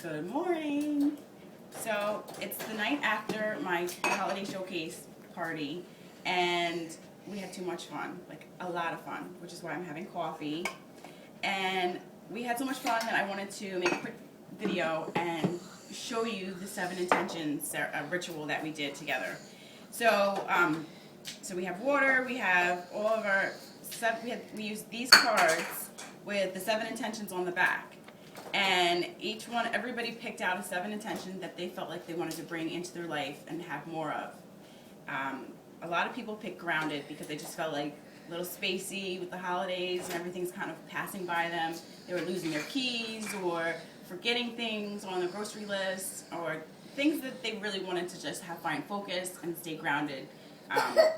Good morning. So it's the night after my holiday showcase party, and we had too much fun, like a lot of fun, which is why I'm having coffee. And we had so much fun that I wanted to make a quick video and show you the 7 intentions ritual that we did together. So, so we have water. We have all of our we used these cards with the 7 intentions on the back. And everybody picked out a 7 intention that they felt like they wanted to bring into their life and have more of. A lot of people picked grounded because they just felt like a little spacey with the holidays and everything's kind of passing by them. They were losing their keys or forgetting things on the grocery list or things that they really wanted to just find focus and stay grounded.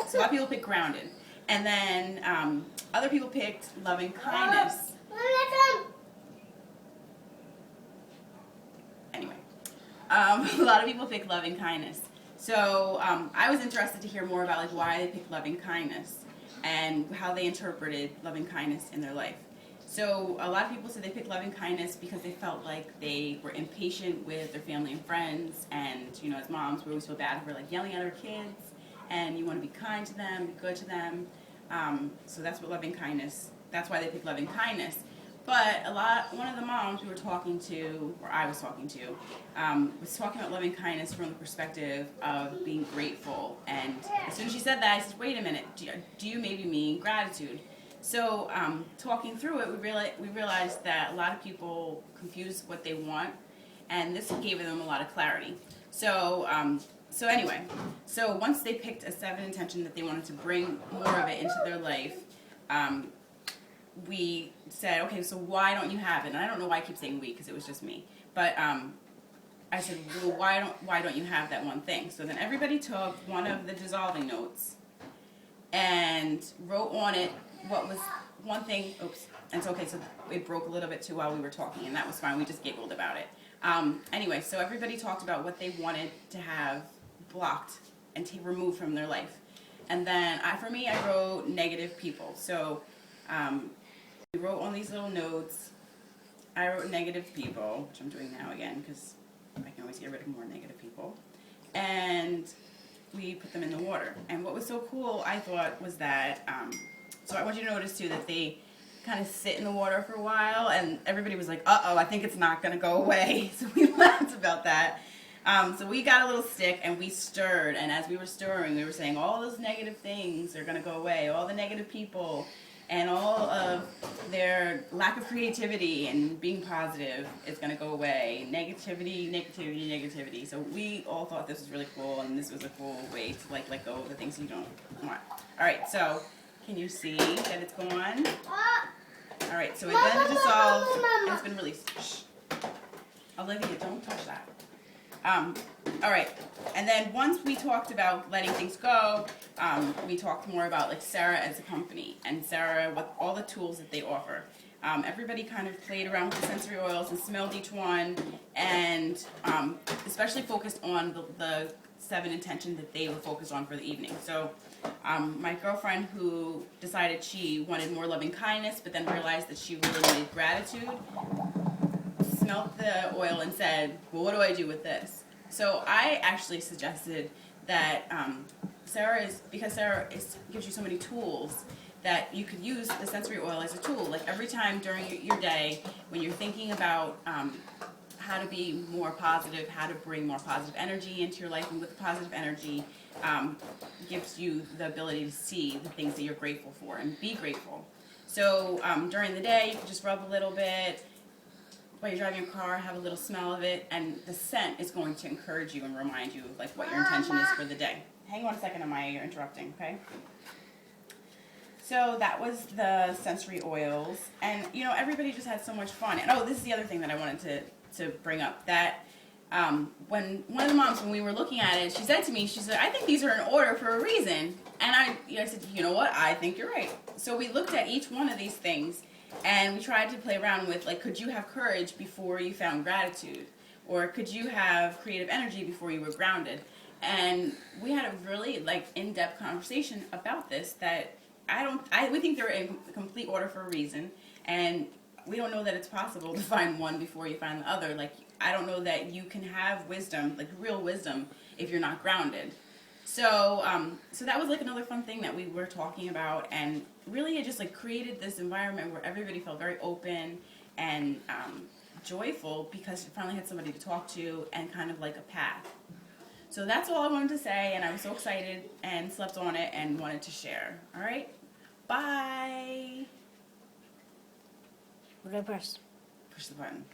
So a lot of people picked grounded. And then other people picked loving kindness. A lot of people pick loving kindness. So I was interested to hear more about like why they picked loving kindness and how they interpreted loving kindness in their life. So a lot of people said they picked loving kindness because they felt like they were impatient with their family and friends, and you know, as moms, we always feel bad for like yelling at our kids, and you want to be kind to them, be good to them. So that's what loving kindness. That's why they picked loving kindness. But one of the moms we were talking to, or I was talking to, was talking about loving kindness from the perspective of being grateful. And as soon as she said that, I said, wait a minute, do you maybe mean gratitude? So talking through it, we realized that a lot of people confuse what they want, and this gave them a lot of clarity. So anyway, so once they picked a 7 intention that they wanted to bring more of it into their life, we said, okay, so why don't you have it? And I don't know why I keep saying we, because it was just me. But I said, well, why don't you have that one thing? So then everybody took one of the dissolving notes and wrote on it what was one thing. Oops. And so, okay, so it broke a little bit too while we were talking, and that was fine. We just giggled about it. Anyway, so everybody talked about what they wanted to have blocked and removed from their life. And then for me, I wrote negative people. So we wrote on these little notes. I wrote negative people, which I'm doing now again because I can always get rid of more negative people. And we put them in the water. And what was so cool, I thought, was that, so I want you to notice too that they kind of sit in the water for a while, and everybody was like, uh-oh, I think it's not going to go away. So we laughed about that. So we got a little stick and we stirred, and as we were stirring, we were saying all those negative things are going to go away, all the negative people, and all of their lack of creativity and being positive is going to go away. Negativity, negativity, negativity. So we all thought this was really cool, and this was a cool way to like let go of the things you don't want. All right, so can you see that it's gone? All right, so it then dissolved and it's been released. Shh. Olivia, don't touch that. All right, and then once we talked about letting things go, we talked more about like Cerra as a company and Cerra with all the tools that they offer. Everybody kind of played around with the sensory oils and smelled each one, and especially focused on the 7 intentions that they were focused on for the evening. So my girlfriend, who decided she wanted more loving kindness, but then realized that she really needed gratitude, smelled the oil and said, well, what do I do with this? So I actually suggested that because Cerra gives you so many tools, that you could use the sensory oil as a tool. Like every time during your day, when you're thinking about how to be more positive, how to bring more positive energy into your life, and with positive energy, gives you the ability to see the things that you're grateful for and be grateful. So during the day, you can just rub a little bit. While you're driving your car, have a little smell of it, and the scent is going to encourage you and remind you of like what your intention is for the day. Hang on a second, Amaya, you're interrupting, okay? So that was the sensory oils, and you know, everybody just had so much fun. And oh, this is the other thing that I wanted to bring up, that when one of the moms, when we were looking at it, she said to me, she said, I think these are in order for a reason. And I said, you know what, I think you're right. So we looked at each one of these things, and we tried to play around with, like, could you have courage before you found gratitude? Or could you have creative energy before you were grounded? And we had a really, like, in-depth conversation about this, that we think they're in complete order for a reason. And we don't know that it's possible to find one before you find the other. Like, I don't know that you can have wisdom, like real wisdom, if you're not grounded. So, so that was like another fun thing that we were talking about, and really it just like created this environment where everybody felt very open and joyful because you finally had somebody to talk to and kind of like a path. So that's all I wanted to say, and I was so excited and slept on it and wanted to share. All right, bye. What do I press? Push the button.